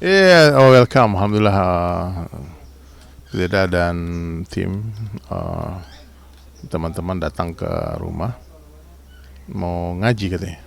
Welcome. Alhamdulillah, Zeda dan tim teman-teman datang ke rumah mau ngaji katanya.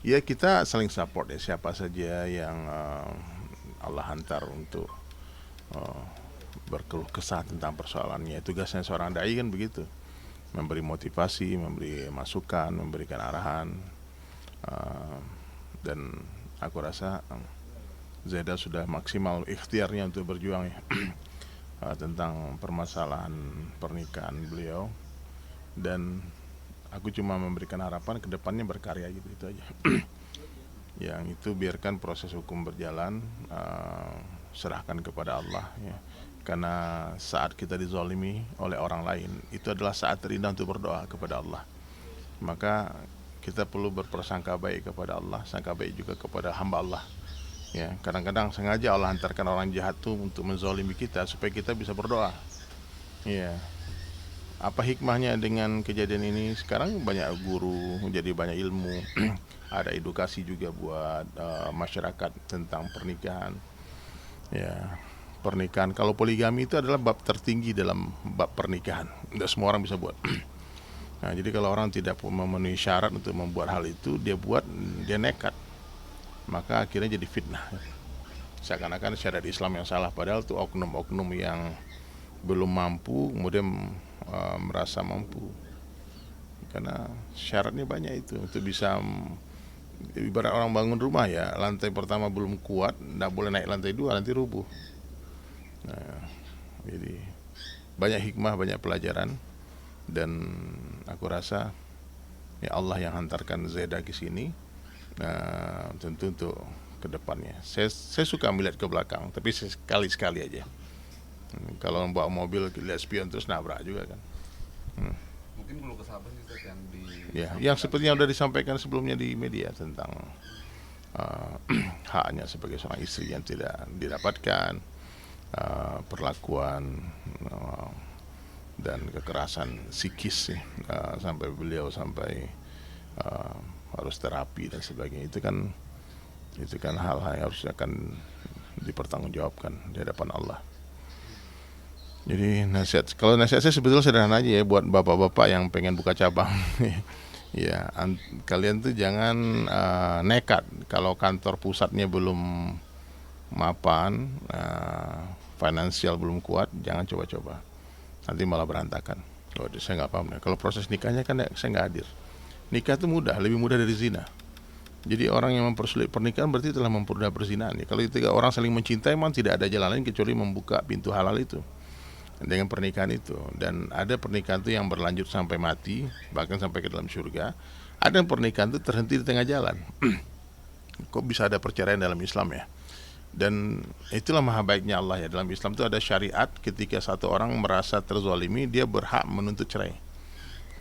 Ya kita saling support ya, siapa saja yang Allah hantar untuk uh, berkeluh kesah tentang persoalannya. Tugasnya seorang dai kan begitu, memberi motivasi, memberi masukan, memberikan arahan, uh, dan aku rasa Zeda sudah maksimal ikhtiarnya untuk berjuang ya, tentang permasalahan pernikahan beliau, dan aku cuma memberikan harapan ke depannya berkarya gitu, itu aja. Yang itu biarkan proses hukum berjalan, serahkan kepada Allah ya. Karena saat kita dizalimi oleh orang lain itu adalah saat terindah untuk berdoa kepada Allah. Maka kita perlu berprasangka baik kepada Allah, sangka baik juga kepada hamba Allah. Ya, kadang-kadang sengaja Allah hantarkan orang jahat tuh untuk menzalimi kita supaya kita bisa berdoa. Ya, apa hikmahnya dengan kejadian ini? Sekarang banyak guru, jadi banyak ilmu, ada edukasi juga buat masyarakat tentang pernikahan. Ya, pernikahan. Kalau poligami itu adalah bab tertinggi dalam bab pernikahan. Tidak semua orang bisa buat. Nah, jadi kalau orang tidak memenuhi syarat untuk membuat hal itu, dia buat, dia nekat, maka akhirnya jadi fitnah. Seakan-akan syariat Islam yang salah, padahal itu oknum-oknum yang belum mampu kemudian merasa mampu, karena syaratnya banyak itu untuk bisa, ibarat orang bangun rumah ya, lantai pertama belum kuat, tidak boleh naik lantai dua, nanti rubuh. Nah, jadi banyak hikmah, banyak pelajaran, dan aku rasa ya Allah yang hantarkan Zeda ke sini, tentu untuk kedepannya. Saya suka melihat ke belakang, tapi sekali-sekali aja. Kalau bawa mobil lihat spion terus nabrak juga kan. Mungkin belum kesabar sih Ustaz yang Ya, yang disampaikan seperti yang tadi. sudah disampaikan sebelumnya di media tentang uh, haknya sebagai seorang istri yang tidak didapatkan, perlakuan uh, dan kekerasan psikis ya, sampai beliau sampai uh, harus terapi dan sebagainya. Itu kan hal-hal yang harus akan dipertanggungjawabkan di hadapan Allah. Jadi nasihat, kalau nasihat saya sebetulnya sederhana aja ya, buat bapak-bapak yang pengen buka cabang. Ya, kalian tuh jangan nekat kalau kantor pusatnya belum mapan, finansial belum kuat, jangan coba-coba. Nanti malah berantakan. Oh, saya nggak paham deh. Kalau proses nikahnya kan saya nggak hadir. Nikah itu mudah, lebih mudah dari zina. Jadi orang yang mempersulit pernikahan berarti telah mempermudah perzinahan. Ya, kalau tiga orang saling mencintai, memang tidak ada jalan lain kecuali membuka pintu halal itu dengan pernikahan itu. Dan ada pernikahan itu yang berlanjut sampai mati, bahkan sampai ke dalam surga. Ada pernikahan itu terhenti di tengah jalan. Kok bisa ada perceraian dalam Islam ya? Dan itulah maha baiknya Allah ya. Dalam Islam itu ada syariat, ketika satu orang merasa terzalimi, dia berhak menuntut cerai.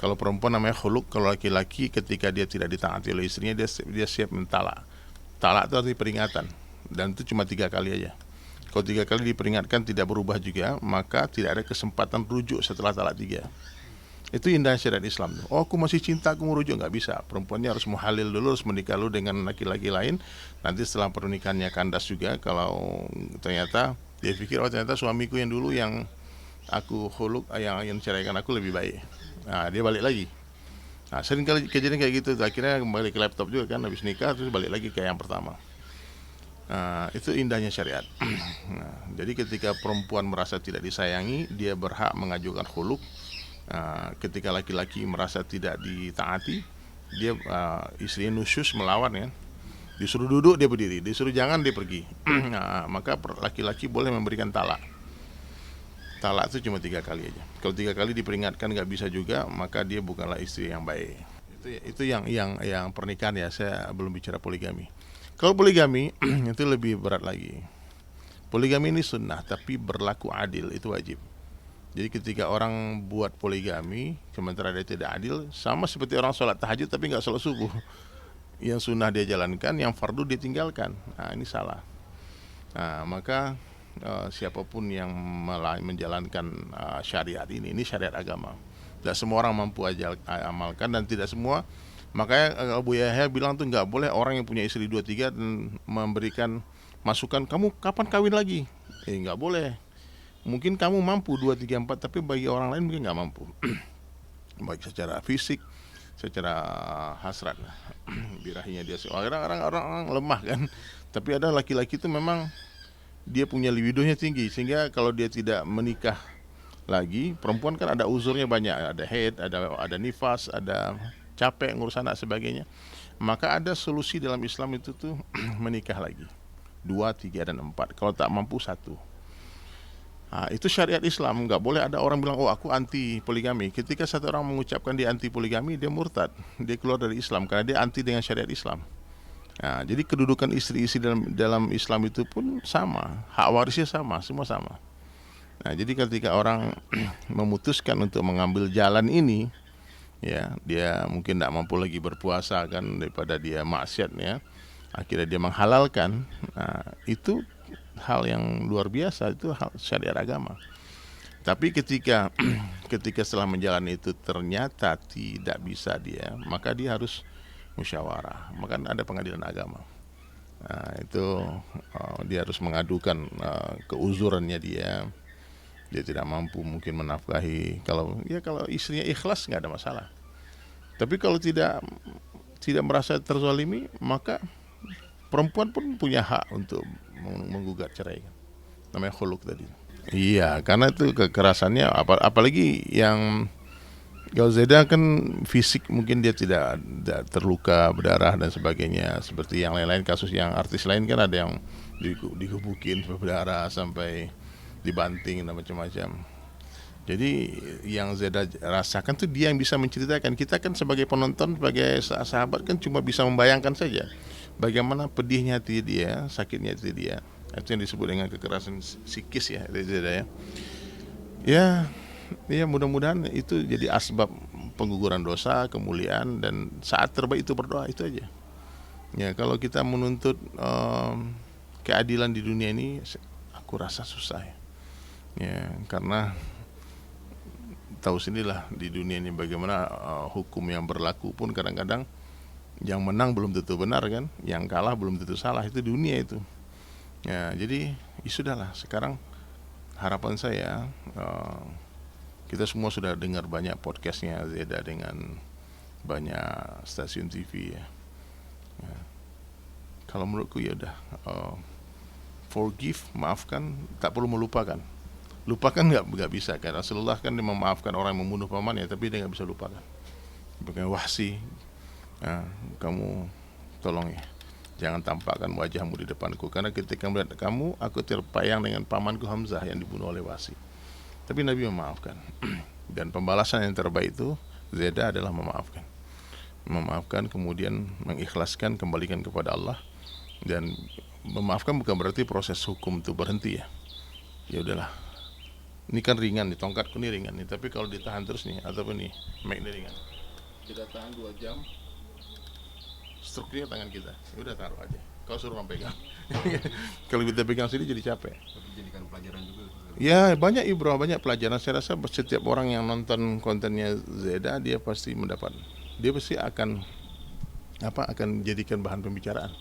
Kalau perempuan namanya khuluk, kalau laki-laki ketika dia tidak ditaati oleh istrinya, dia siap mentalak. Talak itu arti peringatan, dan itu cuma 3 kali aja. Kalau 3 kali diperingatkan tidak berubah juga, maka tidak ada kesempatan rujuk setelah talak 3. Itu indah syariat Islam. Oh, aku masih cinta, aku mau rujuk, nggak bisa. Perempuannya harus muhalil dulu, harus menikah dulu dengan laki-laki lain. Nanti setelah pernikahannya kandas juga, kalau ternyata dia pikir, oh ternyata suamiku yang dulu yang aku huluk, yang ceraikan aku lebih baik. Nah, dia balik lagi. Nah, sering kali kejadian kayak gitu, akhirnya kembali ke laptop juga kan, habis nikah terus balik lagi ke yang pertama. Nah, itu indahnya syariat. Nah, jadi ketika perempuan merasa tidak disayangi, dia berhak mengajukan khuluk. Ketika laki-laki merasa tidak ditaati, dia istrinya nusyus, melawan ya. Disuruh duduk dia berdiri, disuruh jangan dia pergi. Nah, maka laki-laki boleh memberikan talak. Talak itu cuma 3 kali aja. Kalau 3 kali diperingatkan nggak bisa juga, maka dia bukanlah istri yang baik. Itu yang pernikahan ya. Saya belum bicara poligami. Kalau poligami itu lebih berat lagi. Poligami ini sunnah, tapi berlaku adil, itu wajib. Jadi ketika orang buat poligami sementara dia tidak adil, sama seperti orang sholat tahajud tapi nggak sholat subuh. Yang sunnah dia jalankan, yang fardu dia tinggalkan. Nah, ini salah. Nah, maka siapapun yang menjalankan syariat ini syariat agama. Tidak semua orang mampu amalkan, dan tidak semua. Makanya Abu Yahya bilang tuh nggak boleh orang yang punya istri 2 3 dan memberikan masukan, kamu kapan kawin lagi? Nggak boleh. Mungkin kamu mampu 2, 3, 4, tapi bagi orang lain mungkin nggak mampu. Baik secara fisik, secara hasrat. Birahinya dia, orang lemah kan. Tapi ada laki-laki itu memang dia punya libidonya tinggi, sehingga kalau dia tidak menikah lagi, perempuan kan ada uzurnya banyak, ada haid, ada nifas, ada capek ngurus anak sebagainya. Maka ada solusi dalam Islam itu tuh menikah lagi 2, 3, dan 4. Kalau tak mampu 1. Itu syariat Islam. Nggak boleh ada orang bilang, oh aku anti poligami. Ketika satu orang mengucapkan dia anti poligami, dia murtad, dia keluar dari Islam karena dia anti dengan syariat Islam. Jadi kedudukan istri-istri dalam Islam itu pun sama, hak warisnya sama, semua sama. Jadi ketika orang memutuskan untuk mengambil jalan ini, ya dia mungkin tidak mampu lagi berpuasa kan, daripada dia maksiat ya, akhirnya dia menghalalkan. Itu hal yang luar biasa, itu hal syariat agama. Tapi ketika setelah menjalani itu ternyata tidak bisa dia, maka dia harus musyawarah. Maka ada pengadilan agama. Itu dia harus mengadukan keuzurannya dia tidak mampu mungkin menafkahi. Kalau istrinya ikhlas nggak ada masalah. Tapi kalau tidak merasa terzalimi, maka perempuan pun punya hak untuk menggugat cerai. Namanya khuluk tadi. Iya, karena itu kekerasannya, apalagi yang kalau Zeda kan fisik mungkin dia tidak terluka berdarah dan sebagainya seperti yang lain-lain. Kasus yang artis lain kan ada yang digebukin berdarah sampai dibanting dan macam-macam. Jadi yang Zeda rasakan tuh dia yang bisa menceritakan. Kita kan sebagai penonton, sebagai sahabat kan cuma bisa membayangkan saja bagaimana pedihnya hati dia, sakitnya hati dia. Itu yang disebut dengan kekerasan psikis ya, Zeda ya. Ya mudah-mudahan itu jadi asbab pengguguran dosa, kemuliaan, dan saat terbaik itu berdoa, itu aja. Ya kalau kita menuntut keadilan di dunia ini, aku rasa susah ya, karena tahu sendirilah di dunia ini bagaimana hukum yang berlaku pun kadang-kadang yang menang belum tentu benar kan, yang kalah belum tentu salah, itu dunia itu. Ya jadi sudahlah, sekarang harapan saya kita semua sudah dengar banyak podcastnya Zeda dengan banyak stasiun TV ya. Kalau menurutku ya udah, forgive, maafkan, tak perlu melupakan. Lupakan nggak bisa kan. Rasulullah kan dia memaafkan orang yang membunuh pamannya, tapi dia nggak bisa lupakan. Bukan Wahsi, kamu tolong ya, jangan tampakkan wajahmu di depanku, karena ketika melihat kamu, aku terpayang dengan pamanku Hamzah yang dibunuh oleh Wahsi. Tapi Nabi memaafkan. Dan pembalasan yang terbaik itu Zeda adalah memaafkan, kemudian mengikhlaskan, kembalikan kepada Allah. Dan memaafkan bukan berarti proses hukum itu berhenti ya. Ya udahlah, ini kan ringan nih, tongkatku nih ringan nih, tapi kalau ditahan terus nih, ataupun nih mic ini ringan, kita tahan 2 jam, strukturnya tangan kita, udah taruh aja. Kau suruh orang pegang. Kalau kita pegang sendiri jadi capek. Tapi jadikan pelajaran juga. Ya banyak ibrah, banyak pelajaran. Saya rasa setiap orang yang nonton kontennya Zeda, dia pasti mendapat, dia pasti akan jadikan bahan pembicaraan.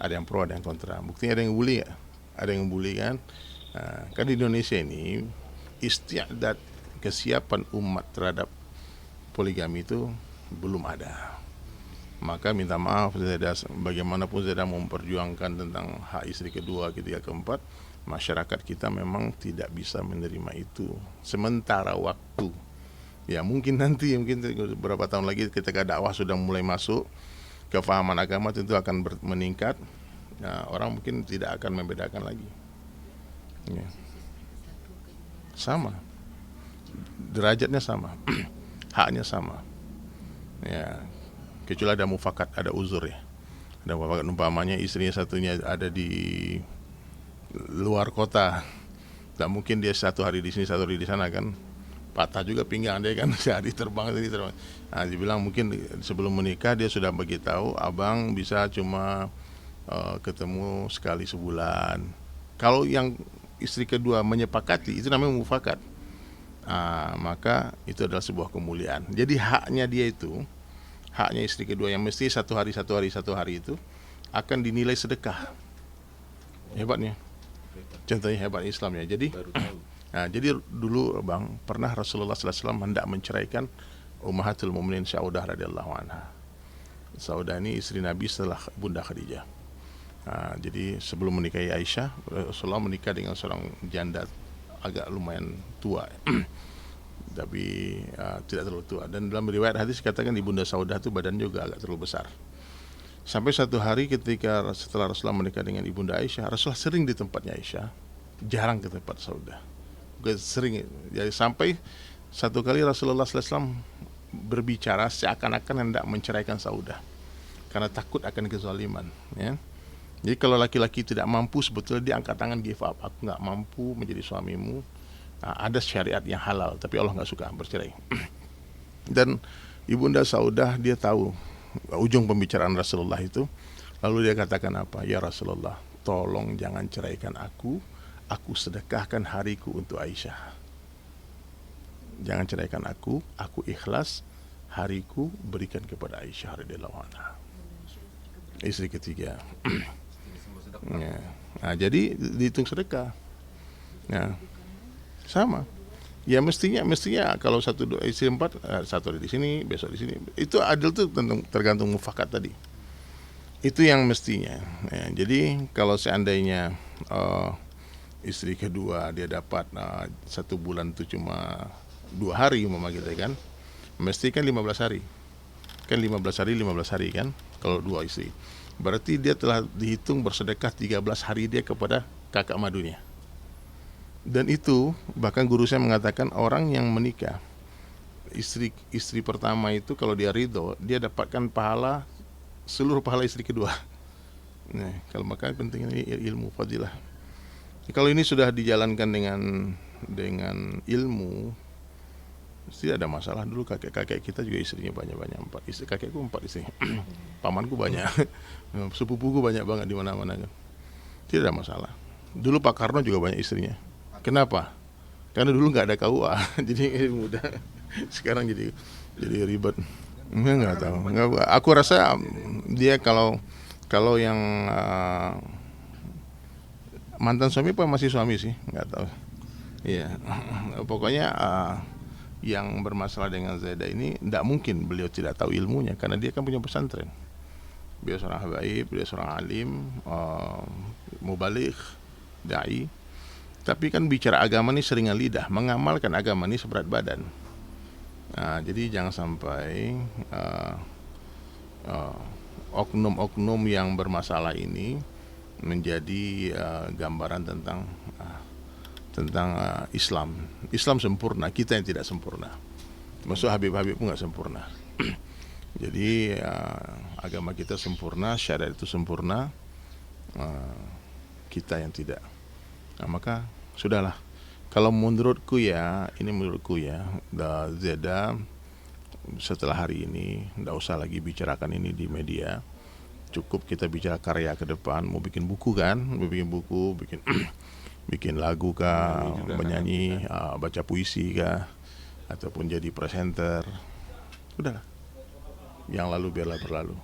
Ada yang pro, ada yang kontra. Buktinya ada yang bully ya, ada yang bully kan. Kan di Indonesia ini istiadat, kesiapan umat terhadap poligami itu belum ada. Maka minta maaf Zeda, bagaimanapun Zeda memperjuangkan tentang hak istri kedua, ketiga, keempat, masyarakat kita memang tidak bisa menerima itu sementara waktu. Ya mungkin nanti, mungkin beberapa tahun lagi ketika dakwah sudah mulai masuk, kefahaman agama tentu akan meningkat. Orang mungkin tidak akan membedakan lagi. Ya. Sama, derajatnya sama, haknya sama. Ya, kecuali ada mufakat, ada uzur ya. Ada mufakat, umpamanya istrinya satunya ada di luar kota, tak mungkin dia 1 hari di sini 1 hari di sana kan, patah juga pinggang dia kan, sehari terbang. Dia bilang mungkin sebelum menikah dia sudah beritahu, abang bisa cuma ketemu sekali sebulan. Kalau yang istri kedua menyepakati, itu namanya mufakat. Maka itu adalah sebuah kemuliaan. Jadi haknya dia itu, haknya istri kedua yang mesti 1 hari itu akan dinilai sedekah. Hebatnya. Contohnya hebat Islam ya. Jadi Baru tahu. jadi dulu Bang, pernah Rasulullah SAW hendak menceraikan Ummahatul Mukminin Saudah radhiyallahu anha. Saudah ini istri Nabi setelah Bunda Khadijah. Jadi sebelum menikahi Aisyah, Rasulullah menikah dengan seorang janda agak lumayan tua. Tapi tidak terlalu tua. Dan dalam riwayat hadis katakan Ibunda Saudah itu badannya juga agak terlalu besar. Sampai satu hari ketika setelah Rasulullah menikah dengan Ibunda Aisyah, Rasulullah sering di tempatnya Aisyah, jarang ke tempat Saudah. Sering. Jadi sampai satu kali Rasulullah SAW berbicara seakan-akan hendak menceraikan Saudah karena takut akan kezaliman. Ya. Jadi kalau laki-laki tidak mampu, sebetulnya dia angkat tangan, give up. Aku nggak mampu menjadi suamimu. Ada syariat yang halal, tapi Allah nggak suka bercerai. Dan Ibunda Saudah dia tahu ujung pembicaraan Rasulullah itu, lalu dia katakan apa? Ya Rasulullah, tolong jangan ceraikan aku sedekahkan hariku untuk Aisyah. Jangan ceraikan aku ikhlas hariku berikan kepada Aisyah radhiyallahu anha. Istri ketiga. Ya. Jadi dihitung sedekah. Nah, sama. Ya mestinya kalau satu dua istri empat, satu di sini, besok di sini. Itu adil tuh tergantung mufakat tadi. Itu yang mestinya. Ya, jadi kalau seandainya istri kedua dia dapat 1 bulan itu cuma 2 hari umpama gitu kan, mesti kan 15 hari. Kan 15 hari kan kalau 2 istri. Berarti dia telah dihitung bersedekah 13 hari dia kepada kakak madunya. Dan itu bahkan guru saya mengatakan orang yang menikah istri pertama itu kalau dia ridho, dia dapatkan seluruh pahala istri kedua. Nah, kalau maka penting ini ilmu fadilah. Kalau ini sudah dijalankan dengan ilmu, tidak ada masalah. Dulu kakek kita juga istrinya banyak 4 istri. Kakekku 4 istri. Pamanku banyak. Sepupuku banyak banget di mana-mana kan. Tidak ada masalah. Dulu Pak Karno juga banyak istrinya. Kenapa? Karena dulu nggak ada KUA, jadi mudah. Sekarang jadi ribet. Nggak tahu. Aku rasa dia kalau yang mantan suami apa masih suami sih, nggak tahu. Iya, pokoknya yang bermasalah dengan Zaidah ini tidak mungkin beliau tidak tahu ilmunya karena dia kan punya pesantren. Beliau seorang habaib, beliau seorang alim, mubaligh, dai. Tapi kan bicara agama ini seringan lidah, mengamalkan agama ini seberat badan. Jadi jangan sampai oknum-oknum yang bermasalah ini menjadi gambaran tentang Islam. Islam sempurna, kita yang tidak sempurna. Maksud Habib-Habib pun nggak sempurna. Jadi agama kita sempurna, syariat itu sempurna, kita yang tidak. Maka sudahlah. Kalau menurutku ya, Zeda setelah hari ini tidak usah lagi bicarakan ini di media. Cukup kita bicara karya ke depan. Mau bikin buku kan, bikin lagu kah, menyanyi, baca puisi kah, ataupun jadi presenter. Udahlah. Yang lalu biarlah berlalu.